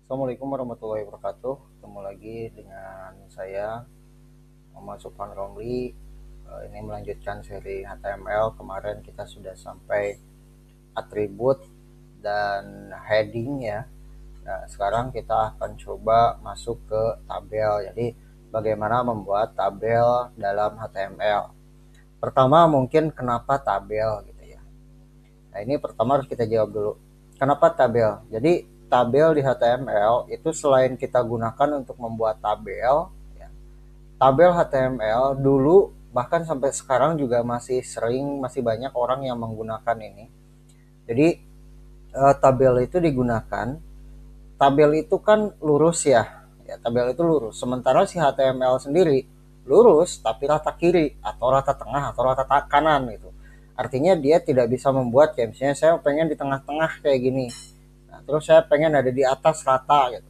Assalamualaikum warahmatullahi wabarakatuh. Ketemu lagi dengan saya Muhammad Suphan Romli. Ini melanjutkan seri HTML. Kemarin kita sudah sampai atribut dan heading ya. Nah, sekarang kita akan coba masuk ke tabel. Jadi bagaimana membuat tabel dalam HTML. Pertama mungkin kenapa tabel gitu ya. Nah, ini pertama harus kita jawab dulu. Kenapa tabel? Jadi tabel di HTML itu selain kita gunakan untuk membuat tabel, ya, tabel HTML dulu bahkan sampai sekarang juga masih banyak orang yang menggunakan ini. Jadi tabel itu digunakan. Tabel itu kan lurus ya, tabel itu lurus. Sementara si HTML sendiri lurus tapi rata kiri atau rata tengah atau rata kanan gitu. Artinya dia tidak bisa membuat kayak misalnya saya pengen di tengah-tengah kayak gini. Nah, terus saya pengen ada di atas rata gitu.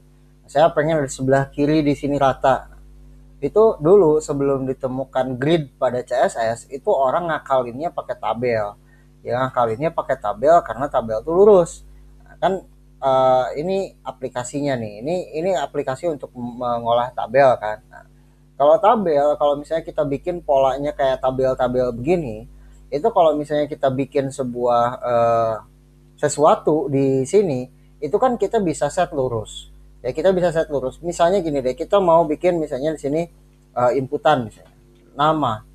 Saya pengen ada di sebelah kiri di sini rata. Itu dulu sebelum ditemukan grid pada CSS itu orang ngakalinnya pakai tabel. Ya ngakalinnya pakai tabel karena tabel itu lurus. Nah, kan ini aplikasinya nih. Ini aplikasi untuk mengolah tabel kan. Nah, kalau tabel, kalau misalnya kita bikin polanya kayak tabel-tabel begini, itu kalau misalnya kita bikin sebuah sesuatu di sini, itu kan kita bisa set lurus. Ya kita bisa set lurus. Misalnya gini deh, kita mau bikin misalnya di sini inputan misalnya nama,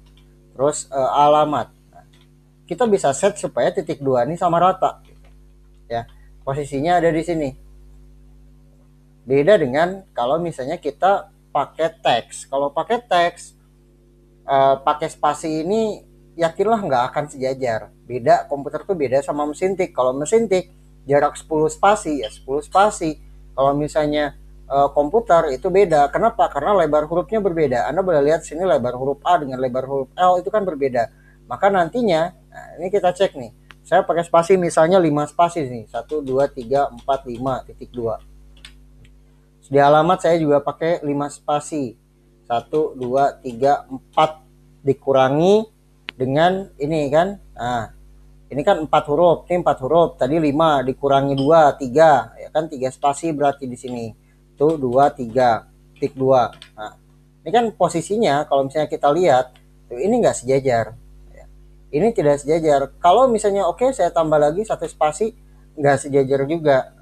terus alamat. Nah, kita bisa set supaya titik dua ini sama rata. Ya posisinya ada di sini. Beda dengan kalau misalnya kita pakai teks. Kalau pakai teks, pakai spasi ini yakinlah nggak akan sejajar. Beda, komputer tuh beda sama mesin tik. Kalau mesin tik jarak 10 spasi ya 10 spasi. Kalau misalnya komputer itu beda. Kenapa? Karena lebar hurufnya berbeda. Anda boleh lihat sini lebar huruf A dengan lebar huruf L itu kan berbeda. Maka nantinya, nah ini kita cek nih. Saya pakai spasi misalnya 5 spasi nih. 1, 2, 3, 4, 5, titik 2. Di alamat saya juga pakai 5 spasi. 1, 2, 3, 4 dikurangi dengan ini kan. Nah, ini kan 4 huruf, ini 4 huruf. Tadi 5 dikurangi 2, 3. Ya kan 3 spasi berarti di sini. Tuh 2, 3, titik 2. Nah, ini kan posisinya kalau misalnya kita lihat, tuh ini enggak sejajar. Ya. Ini tidak sejajar. Kalau misalnya oke, saya tambah lagi 1 spasi, enggak sejajar juga.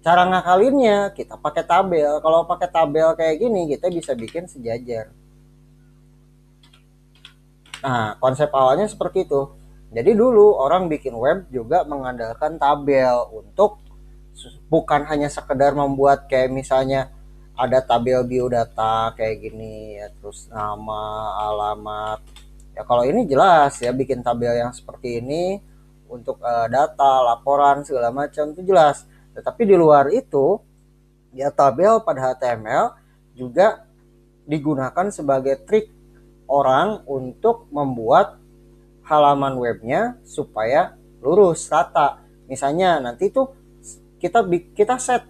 Cara ngakalinnya kita pakai tabel. Kalau pakai tabel kayak gini kita bisa bikin sejajar. Nah, konsep awalnya seperti itu. Jadi dulu orang bikin web juga mengandalkan tabel untuk bukan hanya sekedar membuat kayak misalnya ada tabel biodata kayak gini ya, terus nama, alamat. Ya kalau ini jelas ya bikin tabel yang seperti ini untuk data, laporan segala macam itu jelas. Tetapi di luar itu, ya tabel pada HTML juga digunakan sebagai trik orang untuk membuat halaman webnya supaya lurus, rata. Misalnya nanti tuh kita set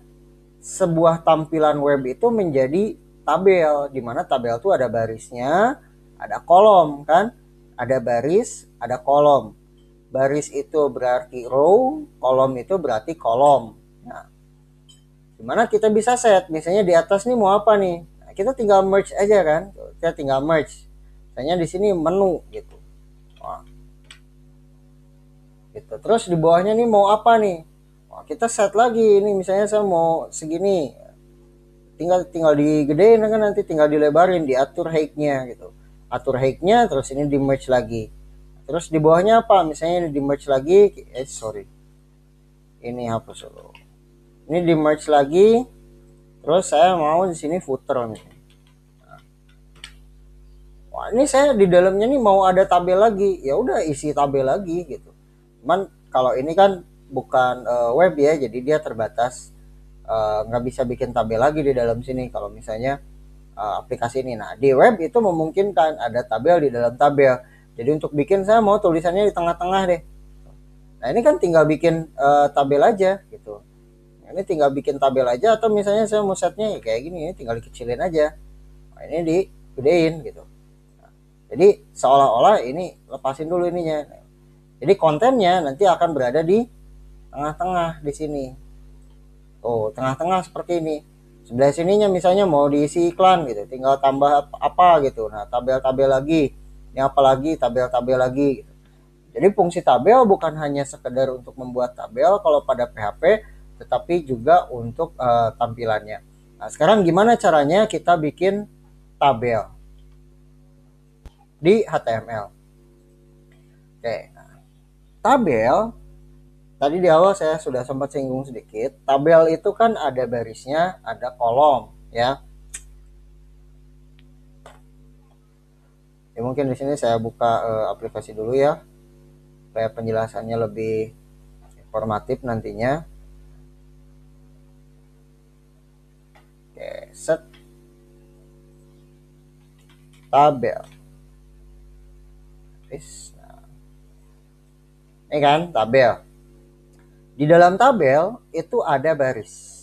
sebuah tampilan web itu menjadi tabel, di mana tabel itu ada barisnya, ada kolom kan, ada baris, ada kolom. Baris itu berarti row, kolom itu berarti kolom. Nah, dimana kita bisa set, misalnya di atas nih mau apa nih? Nah, kita tinggal merge aja kan, kita tinggal merge. Misalnya di sini menu gitu. Wah. Gitu. Terus di bawahnya nih mau apa nih? Wah, kita set lagi ini misalnya saya mau segini. Tinggal digedein kan, nanti tinggal dilebarin, diatur height-nya gitu. Atur height-nya, terus ini di merge lagi. Terus di bawahnya apa? Misalnya ini di merge lagi, ini hapus dulu. Ini di merge lagi, terus saya mau di sini footer nih. Wah, ini saya di dalamnya nih mau ada tabel lagi, ya udah isi tabel lagi gitu. Cuman kalau ini kan bukan web ya, jadi dia terbatas, nggak bisa bikin tabel lagi di dalam sini. Kalau misalnya aplikasi ini, nah di web itu memungkinkan ada tabel di dalam tabel. Jadi untuk bikin saya mau tulisannya di tengah-tengah deh. Nah ini kan tinggal bikin tabel aja gitu. Ini tinggal bikin tabel aja, atau misalnya saya mau setnya kayak gini, ini tinggal dikecilin aja. Nah, ini digedein gitu. Nah, jadi seolah-olah ini lepasin dulu ininya. Jadi kontennya nanti akan berada di tengah-tengah di sini. Tuh, tengah-tengah seperti ini. Sebelah sininya misalnya mau diisi iklan gitu, tinggal tambah apa gitu. Nah, tabel-tabel lagi. Ini apa lagi, tabel-tabel lagi gitu. Jadi fungsi tabel bukan hanya sekedar untuk membuat tabel kalau pada PHP, tetapi juga untuk tampilannya. Nah, sekarang gimana caranya kita bikin tabel di HTML? Oke, nah, tabel tadi di awal saya sudah sempat singgung sedikit. Tabel itu kan ada barisnya, ada kolom, ya. Ya mungkin di sini saya buka aplikasi dulu ya, supaya penjelasannya lebih informatif nantinya. Oke, set tabel. Nah, ini kan tabel. Di dalam tabel itu ada baris.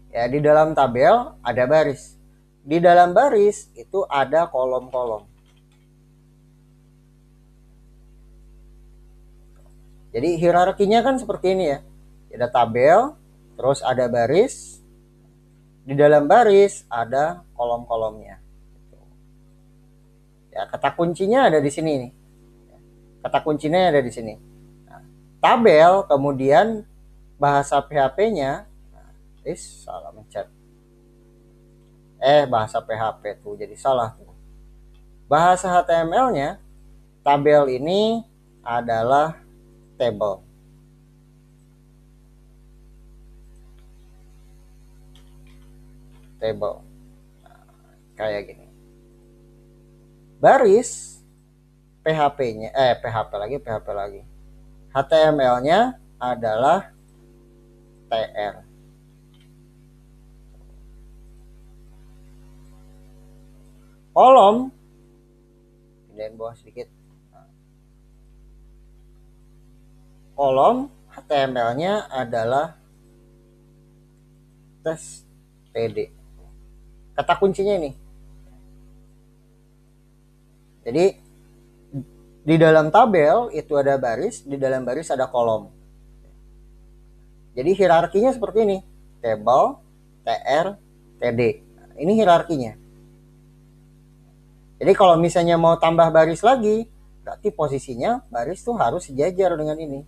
Ya, di dalam tabel ada baris. Di dalam baris itu ada kolom-kolom. Jadi hierarkinya kan seperti ini ya. Ada tabel, terus ada baris. Di dalam baris ada kolom-kolomnya. Ya, kata kuncinya ada di sini nih. Kata kuncinya ada di sini. Nah, tabel, kemudian bahasa PHP-nya, salah mencet. Bahasa PHP tuh jadi salah tuh. Bahasa HTML-nya, tabel ini adalah table. Table. Nah, kayak gini. Baris PHP-nya, PHP lagi. HTML-nya adalah TR. Kolom, pindahin bawah sedikit. Kolom HTML-nya adalah tes TD. Kata kuncinya ini. Jadi di dalam tabel itu ada baris, di dalam baris ada kolom. Jadi hierarkinya seperti ini. Table, TR, TD. Ini hierarkinya. Jadi kalau misalnya mau tambah baris lagi, berarti posisinya baris tuh harus sejajar dengan ini.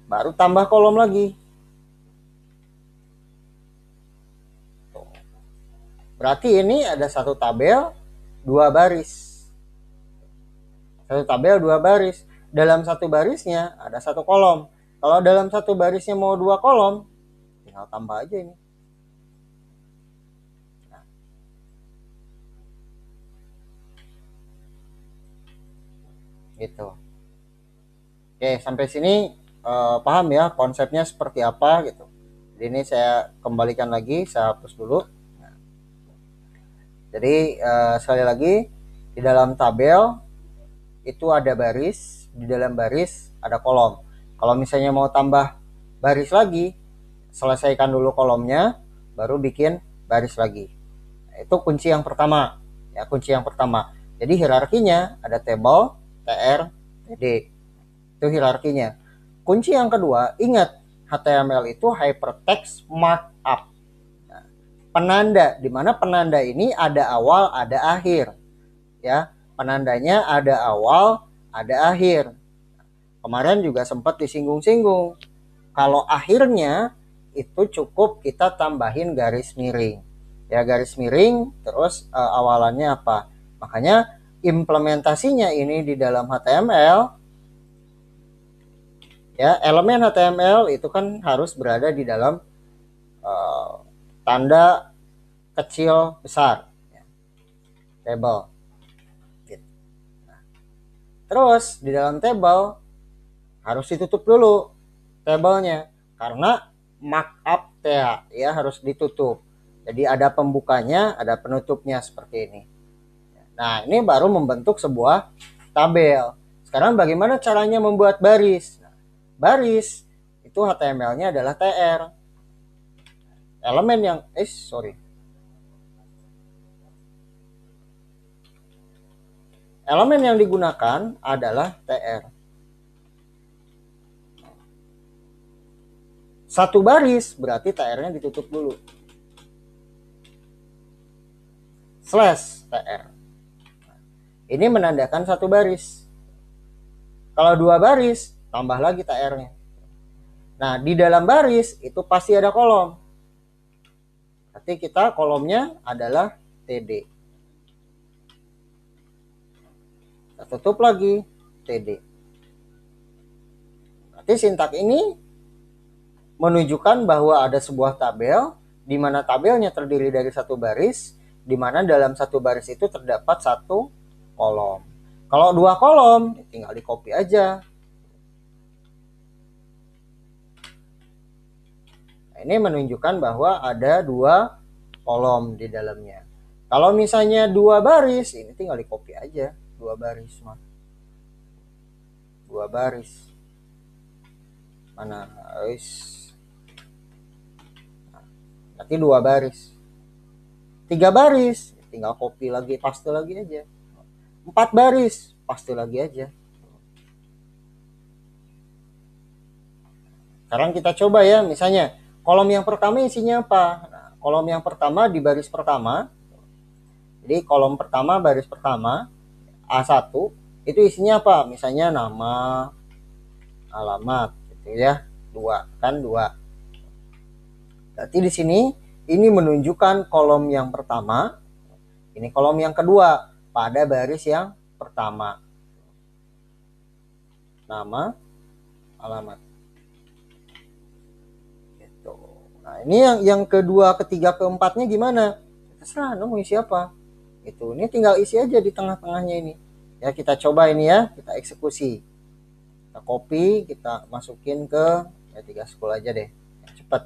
Baru tambah kolom lagi. Berarti ini ada satu tabel, dua baris. Satu tabel, dua baris. Dalam satu barisnya ada satu kolom. Kalau dalam satu barisnya mau dua kolom, tinggal tambah aja ini. Nah. Gitu. Oke, sampai sini paham ya konsepnya seperti apa gitu. Jadi ini saya kembalikan lagi, saya hapus dulu. Nah. Jadi sekali lagi, di dalam tabel itu ada baris, di dalam baris ada kolom. Kalau misalnya mau tambah baris lagi, selesaikan dulu kolomnya, baru bikin baris lagi. Nah, itu kunci yang pertama. Ya, kunci yang pertama. Jadi hierarkinya ada table, TR, TD. Itu hierarkinya. Kunci yang kedua, ingat HTML itu hypertext markup. Nah, penanda, di mana penanda ini ada awal, ada akhir. Ya, penandanya ada awal, ada akhir. Kemarin juga sempat disinggung-singgung. Kalau akhirnya itu cukup kita tambahin garis miring. Ya, garis miring terus awalannya apa? Makanya implementasinya ini di dalam HTML, ya, elemen HTML itu kan harus berada di dalam tanda kecil besar, ya, table. Nah, terus di dalam table harus ditutup dulu tabelnya karena markup TA, ya, harus ditutup. Jadi ada pembukanya, ada penutupnya seperti ini. Nah, ini baru membentuk sebuah tabel. Sekarang bagaimana caranya membuat baris? Baris itu HTML-nya adalah TR. Elemen yang Elemen yang digunakan adalah TR. Satu baris berarti TR-nya ditutup dulu. Slash TR. Ini menandakan satu baris. Kalau dua baris, tambah lagi TR-nya. Nah, di dalam baris itu pasti ada kolom. Berarti kita kolomnya adalah TD. Kita tutup lagi TD. Berarti sintak ini menunjukkan bahwa ada sebuah tabel, di mana tabelnya terdiri dari satu baris, di mana dalam satu baris itu terdapat satu kolom. Kalau dua kolom, tinggal di copy aja. Ini menunjukkan bahwa ada dua kolom di dalamnya. Kalau misalnya dua baris, ini tinggal di copy aja. Dua baris mah. Dua baris. Mana? Nanti dua baris. Tiga baris, tinggal copy lagi, paste lagi aja. Empat baris, paste lagi aja. Sekarang kita coba ya, misalnya kolom yang pertama isinya apa? Nah, kolom yang pertama di baris pertama. Jadi kolom pertama, baris pertama, A1, itu isinya apa? Misalnya nama, alamat, gitu ya. Dua, kan dua. Berarti di sini, ini menunjukkan kolom yang pertama, ini kolom yang kedua, pada baris yang pertama. Nama, alamat. Nah, ini yang kedua, ketiga, keempatnya gimana? Terserah, mau isi apa? Itu. Ini tinggal isi aja di tengah-tengahnya ini. Ya, kita coba ini ya, kita eksekusi. Kita copy, kita masukin ke ya 3 school aja deh. Cepet.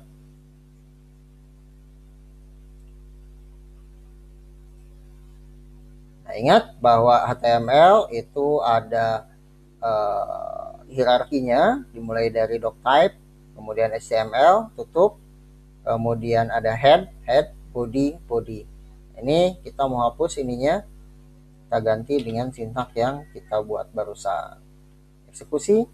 Nah, ingat bahwa HTML itu ada hierarkinya, dimulai dari doctype, kemudian HTML, tutup, kemudian ada head, body. Ini kita mau hapus ininya, kita ganti dengan sintak yang kita buat barusan. Eksekusi.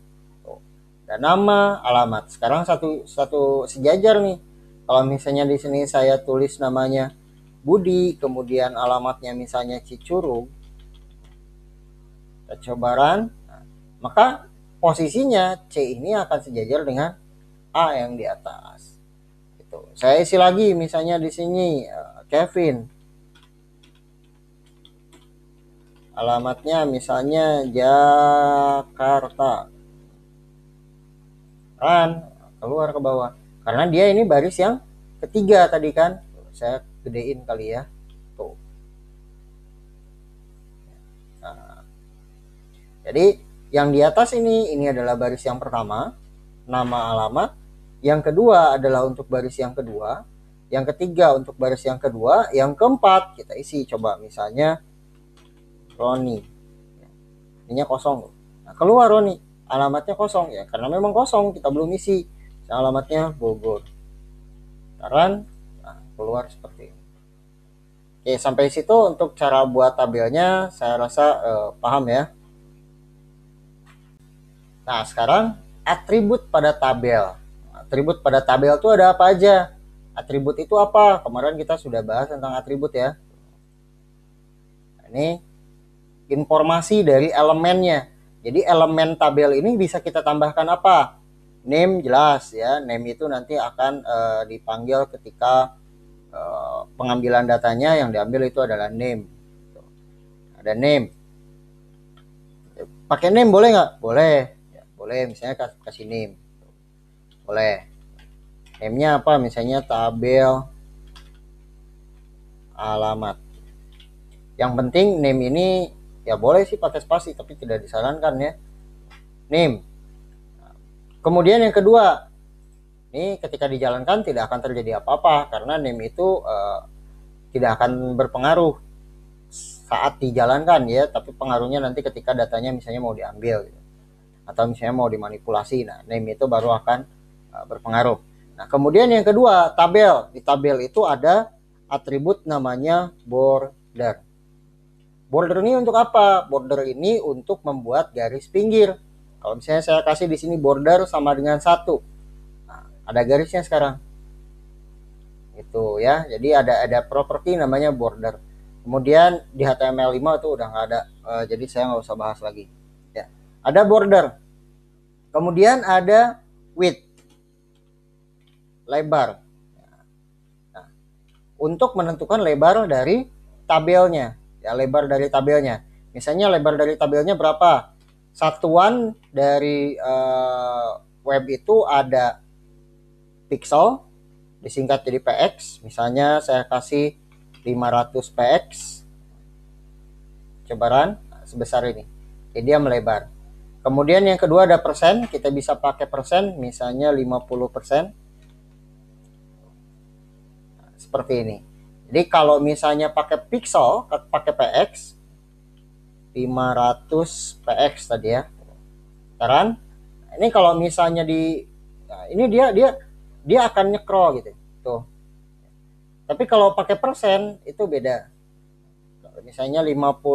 Dan nama, alamat. Sekarang satu sejajar nih. Kalau misalnya di sini saya tulis namanya Budi, kemudian alamatnya misalnya Cicurug, kita coba run, maka posisinya C ini akan sejajar dengan A yang di atas. Saya isi lagi misalnya di sini Kevin, alamatnya misalnya Jakarta, kan keluar ke bawah karena dia ini baris yang ketiga tadi kan. Saya gedein kali ya, tuh. Nah, jadi yang di atas ini adalah baris yang pertama, nama, alamat. Yang kedua adalah untuk baris yang kedua. Yang ketiga untuk baris yang kedua. Yang keempat kita isi. Coba misalnya Roni. Ininya kosong. Nah, keluar Roni. Alamatnya kosong ya. Karena memang kosong. Kita belum isi. Alamatnya Bogor. Sekarang nah, keluar seperti ini. Oke, sampai situ untuk cara buat tabelnya saya rasa paham ya. Nah, sekarang atribut pada tabel. Atribut pada tabel itu ada apa aja? Atribut itu apa? Kemarin kita sudah bahas tentang atribut ya. Ini informasi dari elemennya. Jadi elemen tabel ini bisa kita tambahkan apa? Name jelas ya. Name itu nanti akan dipanggil ketika pengambilan datanya, yang diambil itu adalah name. Ada name. Pakai name boleh nggak? Boleh. Ya, boleh. Misalnya kasih name. Boleh. Name-nya apa? Misalnya tabel alamat. Yang penting name ini ya boleh sih pakai spasi, tapi tidak disarankan ya. Name. Kemudian yang kedua, ini ketika dijalankan tidak akan terjadi apa-apa karena name itu tidak akan berpengaruh saat dijalankan ya, tapi pengaruhnya nanti ketika datanya misalnya mau diambil gitu. Atau misalnya mau dimanipulasi. Nah, name itu baru akan berpengaruh. Nah, kemudian yang kedua, tabel. Di tabel itu ada atribut namanya border. Border ini untuk apa? Border ini untuk membuat garis pinggir. Kalau misalnya saya kasih di sini border sama dengan 1, nah, ada garisnya sekarang. Itu ya. Jadi ada properti namanya border. Kemudian di HTML5 itu udah nggak ada, jadi saya nggak usah bahas lagi. Ya. Ada border. Kemudian ada width, lebar. Nah, untuk menentukan lebar dari tabelnya, ya lebar dari tabelnya. Misalnya lebar dari tabelnya berapa? Satuan dari web itu ada pixel, disingkat jadi px. Misalnya saya kasih 500 px, cobaran sebesar ini, jadi dia melebar. Kemudian yang kedua ada persen, kita bisa pakai persen, misalnya 50%, seperti ini. Jadi kalau misalnya pakai pixel, pakai px, 500 px tadi ya. Sekarang ini kalau misalnya nah ini dia akan nyekro gitu tuh. Tapi kalau pakai persen itu beda. Misalnya 50%.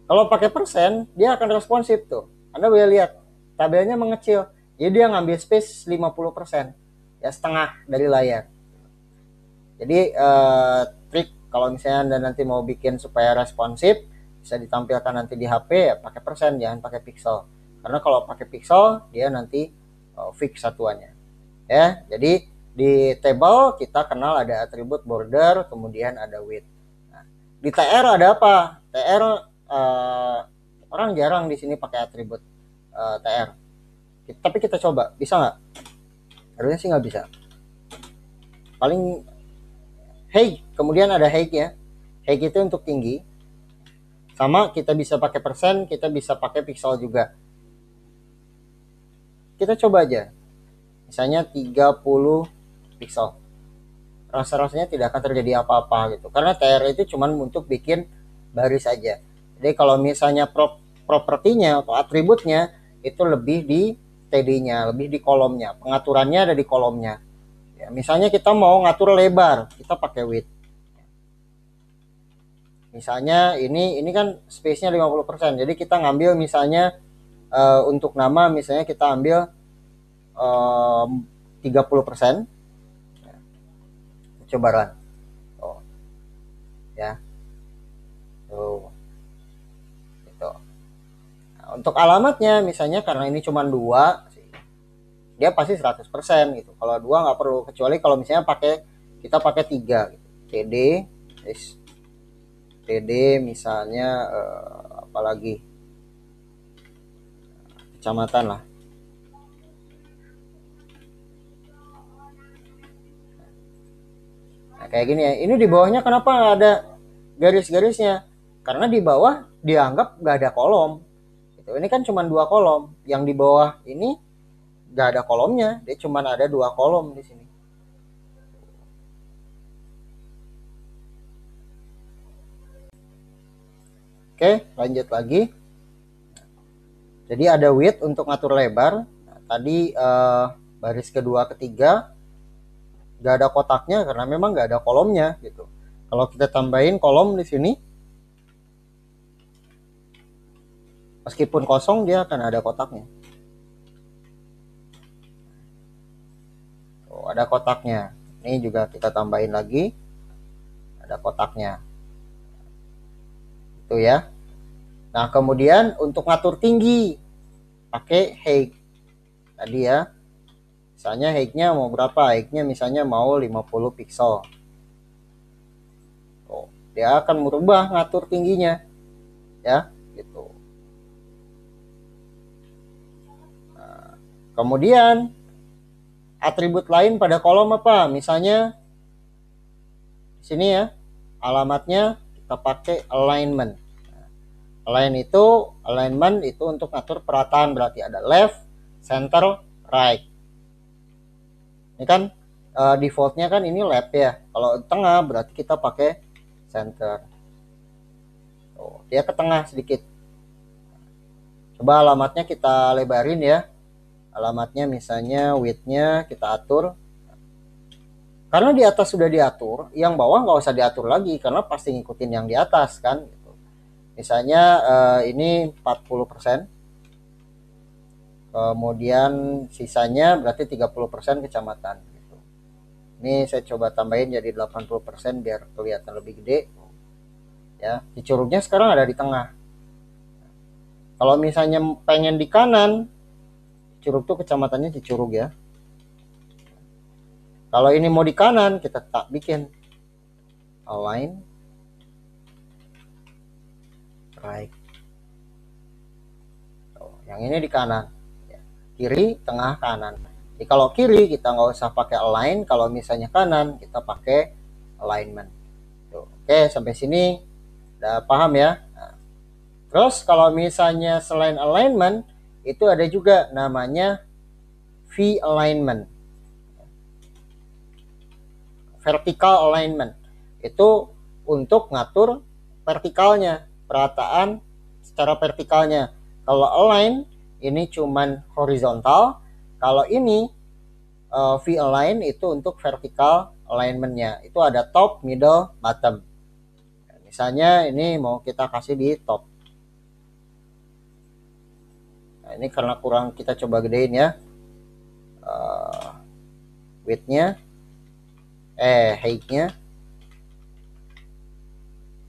Kalau pakai persen dia akan responsif tuh. Anda boleh lihat tabelnya mengecil. Jadi dia ngambil space 50%, ya setengah dari layar. Jadi trik kalau misalnya Anda nanti mau bikin supaya responsif, bisa ditampilkan nanti di HP, ya pakai persen, jangan pakai pixel. Karena kalau pakai pixel dia nanti fix satuannya. Ya, jadi di table kita kenal ada atribut border, kemudian ada width. Nah, di TR ada apa? TR orang jarang di sini pakai atribut TR. Tapi kita coba, bisa nggak? Harusnya sih nggak bisa. Paling height, kemudian ada height ya. Height itu untuk tinggi. Sama kita bisa pakai persen, kita bisa pakai pixel juga. Kita coba aja. Misalnya 30 pixel. Rasa-rasanya tidak akan terjadi apa-apa gitu. Karena TR itu cuma untuk bikin baris aja. Jadi kalau misalnya propertinya atau atributnya itu lebih di TD-nya, lebih di kolomnya. Pengaturannya ada di kolomnya. Ya, misalnya kita mau ngatur lebar, kita pakai width. Misalnya ini kan space-nya 50%. Jadi kita ngambil misalnya untuk nama misalnya kita ambil 30%. Coba run. Oh. Ya. Tuh. Gitu. Nah, untuk alamatnya misalnya karena ini cuma 2, dia pasti 100% gitu. Kalau 2 nggak perlu, kecuali kalau misalnya kita pakai 3 gitu. TD misalnya apalagi kecamatan lah. Nah, kayak gini ya. Ini di bawahnya kenapa nggak ada garis-garisnya? Karena di bawah dianggap nggak ada kolom. Gitu. Ini kan cuma 2 kolom. Yang di bawah ini nggak ada kolomnya, dia cuma ada 2 kolom di sini. Oke, lanjut lagi. Jadi ada width untuk ngatur lebar. Nah, tadi baris kedua, ketiga nggak ada kotaknya karena memang nggak ada kolomnya gitu. Kalau kita tambahin kolom di sini, meskipun kosong dia akan ada kotaknya. Tuh, ada kotaknya. Ini juga kita tambahin lagi, ada kotaknya. Itu ya. Nah kemudian untuk ngatur tinggi pakai height tadi ya. Misalnya height-nya mau berapa? Height-nya misalnya mau 50 pixel. Oh, dia akan merubah ngatur tingginya. Ya, gitu. Nah, kemudian atribut lain pada kolom apa? Misalnya di sini ya. Alamatnya kita pakai alignment. Alignment itu untuk ngatur perataan, berarti ada left, center, right. Ini kan defaultnya kan ini left ya. Kalau tengah berarti kita pakai center. Oh, dia ke tengah sedikit. Coba alamatnya kita lebarin ya. Alamatnya misalnya width-nya kita atur. Karena di atas sudah diatur, yang bawah nggak usah diatur lagi karena pasti ngikutin yang di atas kan. Misalnya ini 40%, kemudian sisanya berarti 30% kecamatan. Gitu. Ini saya coba tambahin jadi 80% biar kelihatan lebih gede. Ya, Cicurugnya sekarang ada di tengah. Kalau misalnya pengen di kanan, Curug tuh kecamatannya Cicurug ya. Kalau ini mau di kanan, kita tak bikin align right. Yang ini di kanan, kiri, tengah, kanan. Jadi kalau kiri kita nggak usah pakai align, kalau misalnya kanan kita pakai alignment. Tuh. Oke, sampai sini udah paham ya. Nah, terus kalau misalnya selain alignment, itu ada juga namanya V alignment. Vertical alignment. Itu untuk ngatur vertikalnya, perataan secara vertikalnya. Kalau align ini cuman horizontal, kalau ini V align itu untuk vertical alignmentnya. Itu ada top, middle, bottom. Misalnya ini mau kita kasih di top. Nah, ini karena kurang kita coba gedein ya. Width-nya, height-nya.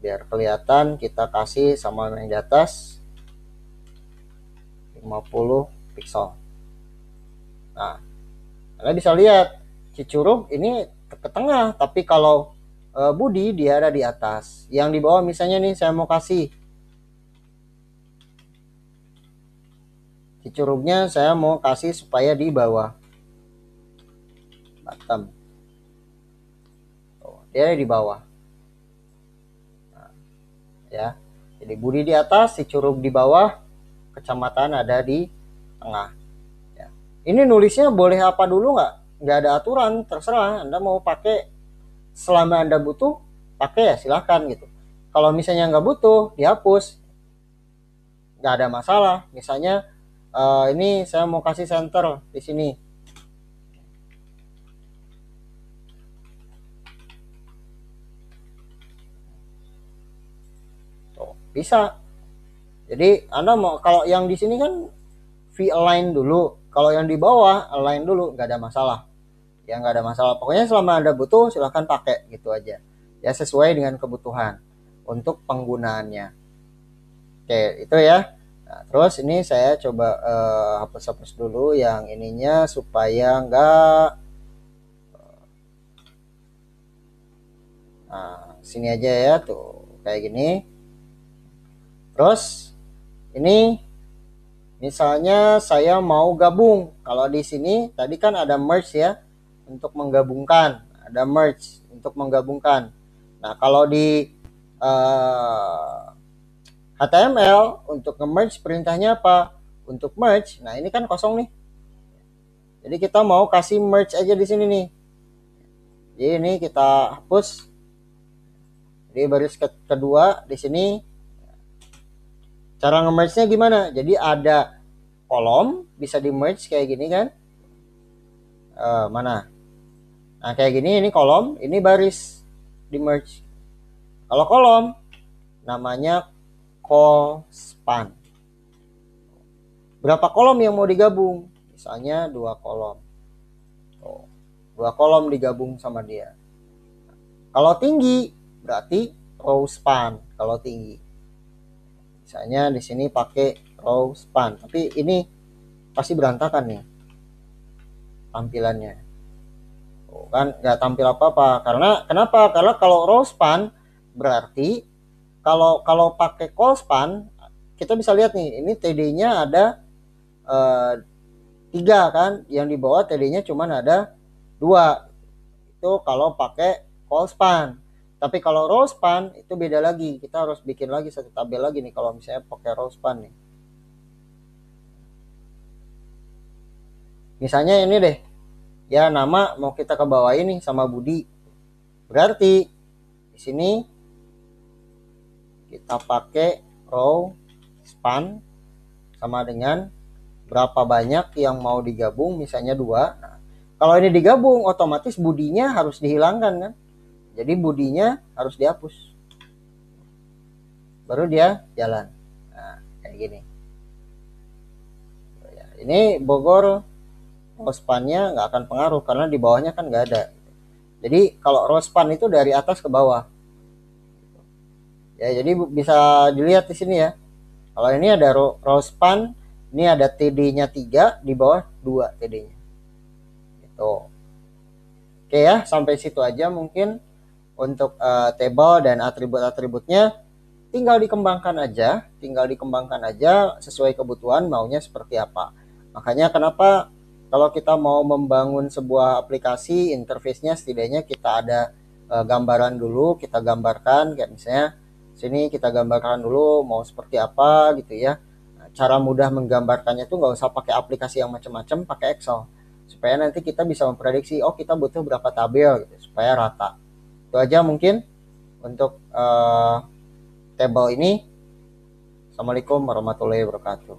Biar kelihatan kita kasih sama yang di atas 50 pixel. Nah, Anda bisa lihat Cicurug ini ke tengah, tapi kalau Budi dia ada di atas. Yang di bawah misalnya nih saya mau kasih Cicurugnya, saya mau kasih supaya di bawah bottom. Dia di bawah. Nah, ya. Jadi Budi di atas, Cicurug di bawah, kecamatan ada di tengah. Ya. Ini nulisnya boleh apa dulu nggak ada aturan, terserah. Anda mau pakai selama Anda butuh, pakai ya silahkan gitu. Kalau misalnya nggak butuh, dihapus. Nggak ada masalah. Misalnya ini saya mau kasih center di sini. Tuh, bisa. Jadi Anda mau, kalau yang di sini kan V align dulu, kalau yang di bawah align dulu, nggak ada masalah. Ya nggak ada masalah. Pokoknya selama Anda butuh silahkan pakai gitu aja. Ya sesuai dengan kebutuhan untuk penggunaannya. Oke, itu ya. Nah, terus ini saya coba hapus-hapus dulu yang ininya supaya nggak. Nah, sini aja ya tuh kayak gini. Terus ini misalnya saya mau gabung. Kalau di sini tadi kan ada merge ya untuk menggabungkan, ada merge untuk menggabungkan. Nah, kalau di HTML untuk nge-merge perintahnya apa? Untuk merge. Nah, ini kan kosong nih. Jadi kita mau kasih merge aja di sini nih. Jadi ini kita hapus. Jadi baris kedua di sini. Cara nge-merge-nya gimana? Jadi ada kolom bisa di merge kayak gini kan? Mana? Nah, kayak gini ini kolom, ini baris di merge. Kalau kolom namanya call span. Berapa kolom yang mau digabung? Misalnya 2 kolom. Tuh, 2 kolom digabung sama dia. Kalau tinggi berarti row span. Kalau tinggi. Misalnya di sini pakai row span, tapi ini pasti berantakan nih tampilannya. Tuh, kan nggak tampil apa-apa. Karena kenapa? Karena kalau row span berarti kalau pakai call span kita bisa lihat nih, ini TD-nya ada 3 kan, yang di bawah TD-nya cuma ada 2. Itu kalau pakai call span. Tapi kalau row span itu beda lagi. Kita harus bikin lagi satu tabel lagi nih kalau misalnya pakai row span nih. Misalnya ini deh. Ya nama mau kita ke bawah ini sama Budi. Berarti di sini kita pakai row span sama dengan berapa banyak yang mau digabung, misalnya 2. Nah, Kalau ini digabung otomatis bodinya harus dihilangkan kan. Jadi bodinya harus dihapus. Baru dia jalan. Nah, kayak gini. Ini Bogor rospannya nggak akan pengaruh karena di bawahnya kan nggak ada. Jadi kalau rospan itu dari atas ke bawah. Ya, jadi bisa dilihat di sini ya. Kalau ini ada rospan, ini ada TD-nya 3, di bawah 2 TD-nya. Gitu. Oke ya, sampai situ aja mungkin untuk table dan atribut-atributnya. Tinggal dikembangkan aja sesuai kebutuhan maunya seperti apa. Makanya kenapa kalau kita mau membangun sebuah aplikasi, interface-nya setidaknya kita ada gambaran dulu, kita gambarkan kayak misalnya sini kita gambarkan dulu mau seperti apa gitu ya. Cara mudah menggambarkannya tuh nggak usah pakai aplikasi yang macam-macam, pakai Excel supaya nanti kita bisa memprediksi oh kita butuh berapa tabel gitu supaya rata. Itu aja mungkin untuk table ini. Assalamualaikum warahmatullahi wabarakatuh.